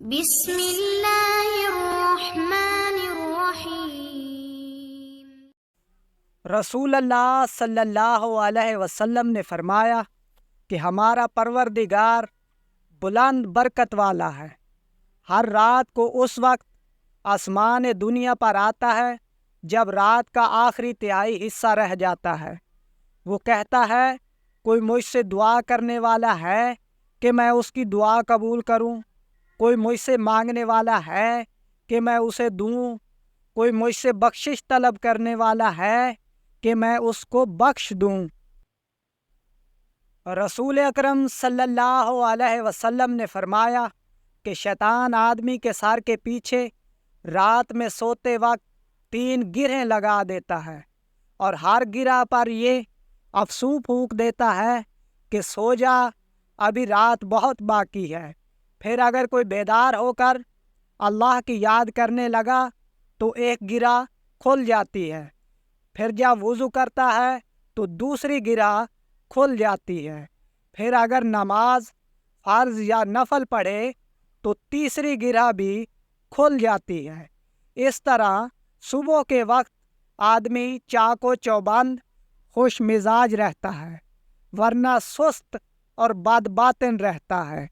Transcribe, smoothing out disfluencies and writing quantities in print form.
بسم اللہ الرحمن الرحیم۔ رسول اللہ صلی اللہ علیہ وسلم نے فرمایا کہ ہمارا پروردگار بلند برکت والا ہے۔ ہر رات کو اس وقت آسمان دنیا پر آتا ہے جب رات کا آخری تہائی حصہ رہ جاتا ہے۔ وہ کہتا ہے کوئی مجھ سے دعا کرنے والا ہے کہ میں اس کی دعا قبول کروں، کوئی مجھ سے مانگنے والا ہے کہ میں اسے دوں، کوئی مجھ سے بخشش طلب کرنے والا ہے کہ میں اس کو بخش دوں۔ رسول اکرم صلی اللہ علیہ وسلم نے فرمایا کہ شیطان آدمی کے سر کے پیچھے رات میں سوتے وقت 3 گرہیں لگا دیتا ہے اور ہر گرہ پر یہ افسوں پھونک دیتا ہے کہ سو جا، ابھی رات بہت باقی ہے۔ پھر اگر کوئی بیدار ہو کر اللہ کی یاد کرنے لگا تو ایک گرہ کھل جاتی ہے، پھر جب وضو کرتا ہے تو دوسری گرہ کھل جاتی ہے، پھر اگر نماز فرض یا نفل پڑھے تو تیسری گرہ بھی کھل جاتی ہے۔ اس طرح صبح کے وقت آدمی چاق و چوبند خوش مزاج رہتا ہے، ورنہ سست اور بد باطن رہتا ہے۔